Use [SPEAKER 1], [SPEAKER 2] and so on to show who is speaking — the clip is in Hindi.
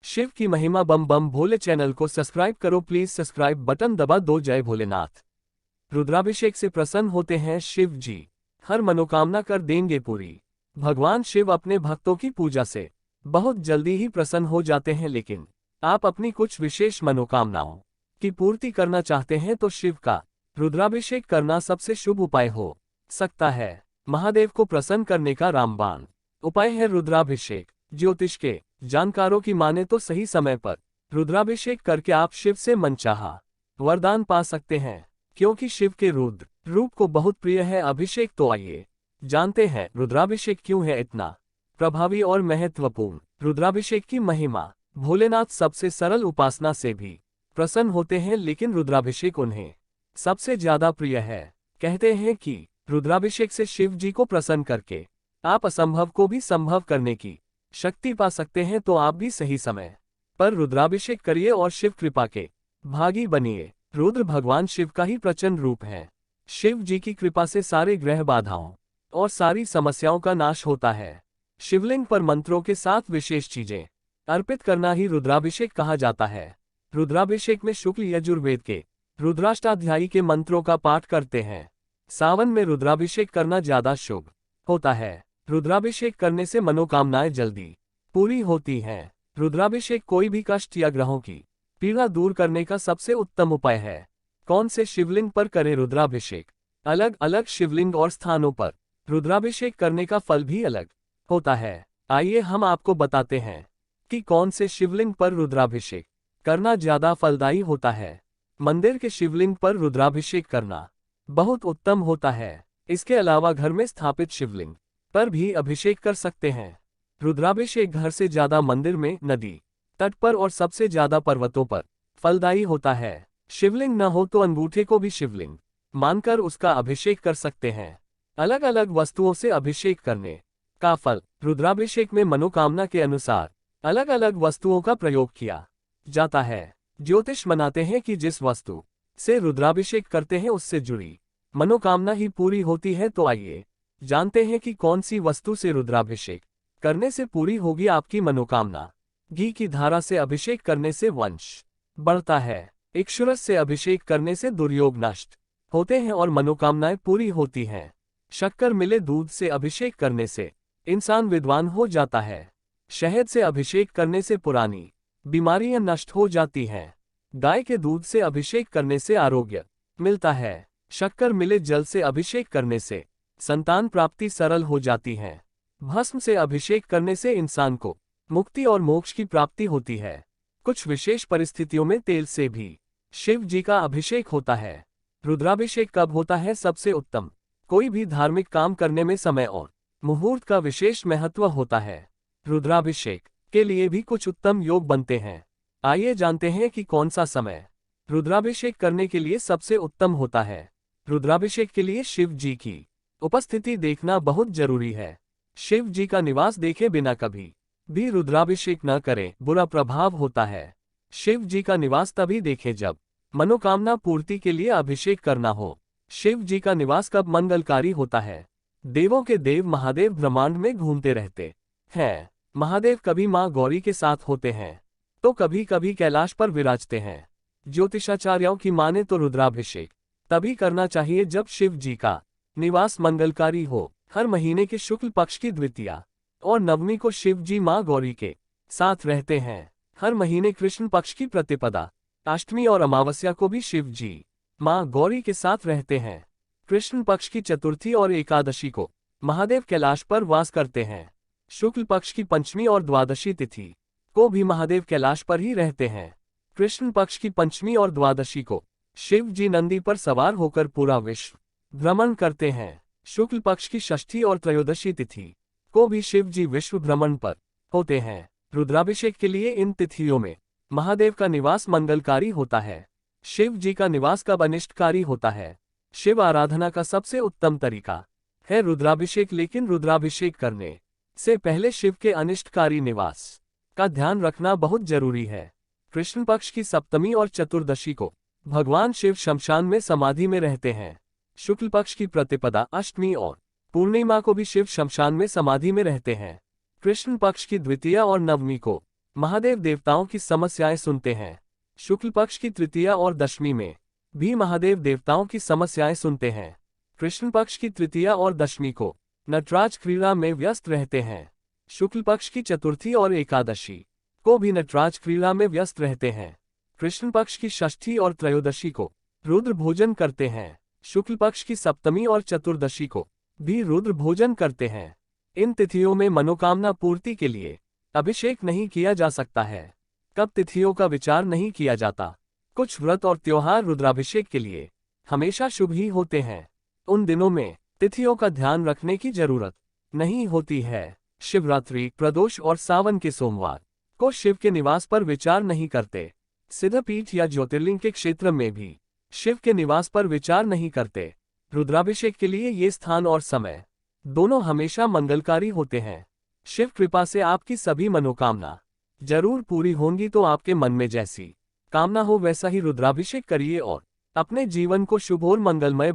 [SPEAKER 1] शिव की महिमा बम बम भोले। चैनल को सब्सक्राइब करो प्लीज, सब्सक्राइब बटन दबा दो। जय भोलेनाथ। रुद्राभिषेक से प्रसन्न होते हैं शिव जी, हर मनोकामना कर देंगे पूरी। भगवान शिव अपने भक्तों की पूजा से बहुत जल्दी ही प्रसन्न हो जाते हैं, लेकिन आप अपनी कुछ विशेष मनोकामनाओं की पूर्ति करना चाहते हैं तो शिव का रुद्राभिषेक करना सबसे शुभ उपाय हो सकता है। महादेव को प्रसन्न करने का रामबाण उपाय है रुद्राभिषेक। ज्योतिष के जानकारों की माने तो सही समय पर रुद्राभिषेक करके आप शिव से मनचाहा वरदान पा सकते हैं, क्योंकि शिव के रुद्र रूप को बहुत प्रिय है अभिषेक। तो आइए जानते हैं रुद्राभिषेक क्यों है इतना प्रभावी और महत्वपूर्ण। रुद्राभिषेक की महिमा। भोलेनाथ सबसे सरल उपासना से भी प्रसन्न होते हैं, लेकिन रुद्राभिषेक उन्हें सबसे ज्यादा प्रिय है। कहते हैं कि रुद्राभिषेक से शिव जी को प्रसन्न करके आप असंभव को भी संभव करने की शक्ति पा सकते हैं। तो आप भी सही समय पर रुद्राभिषेक करिए और शिव कृपा के भागी बनिए। रुद्र भगवान शिव का ही प्रचंड रूप है। शिव जी की कृपा से सारे ग्रह बाधाओं और सारी समस्याओं का नाश होता है। शिवलिंग पर मंत्रों के साथ विशेष चीजें अर्पित करना ही रुद्राभिषेक कहा जाता है। रुद्राभिषेक में शुक्ल यजुर्वेद के रुद्राष्टाध्यायी के मंत्रों का पाठ करते हैं। सावन में रुद्राभिषेक करना ज्यादा शुभ होता है। रुद्राभिषेक करने से मनोकामनाएं जल्दी पूरी होती हैं। रुद्राभिषेक कोई भी कष्ट या ग्रहों की पीड़ा दूर करने का सबसे उत्तम उपाय है। कौन से शिवलिंग पर करें रुद्राभिषेक? अलग अलग शिवलिंग और स्थानों पर रुद्राभिषेक करने का फल भी अलग होता है। आइए हम आपको बताते हैं कि कौन से शिवलिंग पर रुद्राभिषेक करना ज्यादा फलदायी होता है। मंदिर के शिवलिंग पर रुद्राभिषेक करना बहुत उत्तम होता है। इसके अलावा घर में स्थापित शिवलिंग पर भी अभिषेक कर सकते हैं। रुद्राभिषेक घर से ज्यादा मंदिर में, नदी तट पर और सबसे ज्यादा पर्वतों पर फलदायी होता है। शिवलिंग न हो तो अंगूठे को भी शिवलिंग मानकर उसका अभिषेक कर सकते हैं। अलग अलग वस्तुओं से अभिषेक करने का फल। रुद्राभिषेक में मनोकामना के अनुसार अलग अलग वस्तुओं का प्रयोग किया जाता है। ज्योतिष मनाते हैं कि जिस वस्तु से रुद्राभिषेक करते हैं उससे जुड़ी मनोकामना ही पूरी होती है। तो आइए जानते हैं कि कौन सी वस्तु से रुद्राभिषेक करने से पूरी होगी आपकी मनोकामना। घी की धारा से अभिषेक करने से वंश बढ़ता है। इक्षुरस से अभिषेक करने से दुर्योग नष्ट होते हैं और मनोकामनाएं पूरी होती हैं। शक्कर मिले दूध से अभिषेक करने से इंसान विद्वान हो जाता है। शहद से अभिषेक करने से पुरानी बीमारियां नष्ट हो जाती हैं। गाय के दूध से अभिषेक करने से आरोग्य मिलता है। शक्कर मिले जल से अभिषेक करने से संतान प्राप्ति सरल हो जाती है। भस्म से अभिषेक करने से इंसान को मुक्ति और मोक्ष की प्राप्ति होती है। कुछ विशेष परिस्थितियों में तेल से भी शिव जी का अभिषेक होता है। रुद्राभिषेक कब होता है सबसे उत्तम? कोई भी धार्मिक काम करने में समय और मुहूर्त का विशेष महत्व होता है। रुद्राभिषेक के लिए भी कुछ उत्तम योग बनते हैं। आइए जानते हैं कि कौन सा समय रुद्राभिषेक करने के लिए सबसे उत्तम होता है। रुद्राभिषेक के लिए शिव जी की उपस्थिति देखना बहुत जरूरी है। शिव जी का निवास देखे बिना कभी भी रुद्राभिषेक न करें, बुरा प्रभाव होता है। शिव जी का निवास तभी देखें जब मनोकामना पूर्ति के लिए अभिषेक करना हो। शिव जी का निवास कब मंगलकारी होता है? देवों के देव महादेव ब्रह्मांड में घूमते रहते हैं। महादेव कभी मां गौरी के साथ होते हैं तो कभी कभी कैलाश पर विराजते हैं। ज्योतिषाचार्यों की माने तो रुद्राभिषेक तभी करना चाहिए जब शिव जी का निवास मंगलकारी हो। हर महीने के शुक्ल पक्ष की द्वितीया और नवमी को शिव जी मां गौरी के साथ रहते हैं। हर महीने कृष्ण पक्ष की प्रतिपदा, अष्टमी और अमावस्या को भी शिव जी मां गौरी के साथ रहते हैं। कृष्ण पक्ष की चतुर्थी और एकादशी को महादेव कैलाश पर वास करते हैं। शुक्ल पक्ष की पंचमी और द्वादशी तिथि को भी महादेव कैलाश पर ही रहते हैं। कृष्ण पक्ष की पंचमी और द्वादशी को शिव जी नंदी पर सवार होकर पूरा विश्व भ्रमण करते हैं। शुक्ल पक्ष की षष्ठी और त्रयोदशी तिथि को भी शिव जी विश्व भ्रमण पर होते हैं। रुद्राभिषेक के लिए इन तिथियों में महादेव का निवास मंगलकारी होता है। शिव जी का निवास कब अनिष्टकारी होता है? शिव आराधना का सबसे उत्तम तरीका है रुद्राभिषेक, लेकिन रुद्राभिषेक करने से पहले शिव के अनिष्टकारी निवास का ध्यान रखना बहुत जरूरी है। कृष्ण पक्ष की सप्तमी और चतुर्दशी को भगवान शिव शमशान में समाधि में रहते हैं। शुक्ल पक्ष की प्रतिपदा, अष्टमी और पूर्णिमा को भी शिव शमशान में समाधि में रहते हैं। कृष्ण पक्ष की द्वितीया और नवमी को महादेव देवताओं की समस्याएं सुनते हैं। शुक्ल पक्ष की तृतीया और दशमी में भी महादेव देवताओं की समस्याएं सुनते हैं। कृष्ण पक्ष की तृतीया और दशमी को नटराज क्रीड़ा में व्यस्त रहते हैं। शुक्ल पक्ष की चतुर्थी और एकादशी को भी नटराज क्रीड़ा में व्यस्त रहते हैं। कृष्ण पक्ष की षष्ठी और त्रयोदशी को रुद्र भोजन करते हैं। शुक्ल पक्ष की सप्तमी और चतुर्दशी को भी रुद्र भोजन करते हैं। इन तिथियों में मनोकामना पूर्ति के लिए अभिषेक नहीं किया जा सकता है। कब तिथियों का विचार नहीं किया जाता। कुछ व्रत और त्योहार रुद्राभिषेक के लिए हमेशा शुभ ही होते हैं। उन दिनों में तिथियों का ध्यान रखने की जरूरत नहीं होती है। शिवरात्रि, प्रदोष और सावन के सोमवार को शिव के निवास पर विचार नहीं करते। सिद्धपीठ या ज्योतिर्लिंग के क्षेत्र में भी शिव के निवास पर विचार नहीं करते। रुद्राभिषेक के लिए ये स्थान और समय दोनों हमेशा मंगलकारी होते हैं। शिव कृपा से आपकी सभी मनोकामना जरूर पूरी होंगी। तो आपके मन में जैसी कामना हो वैसा ही रुद्राभिषेक करिए और अपने जीवन को शुभ और मंगलमय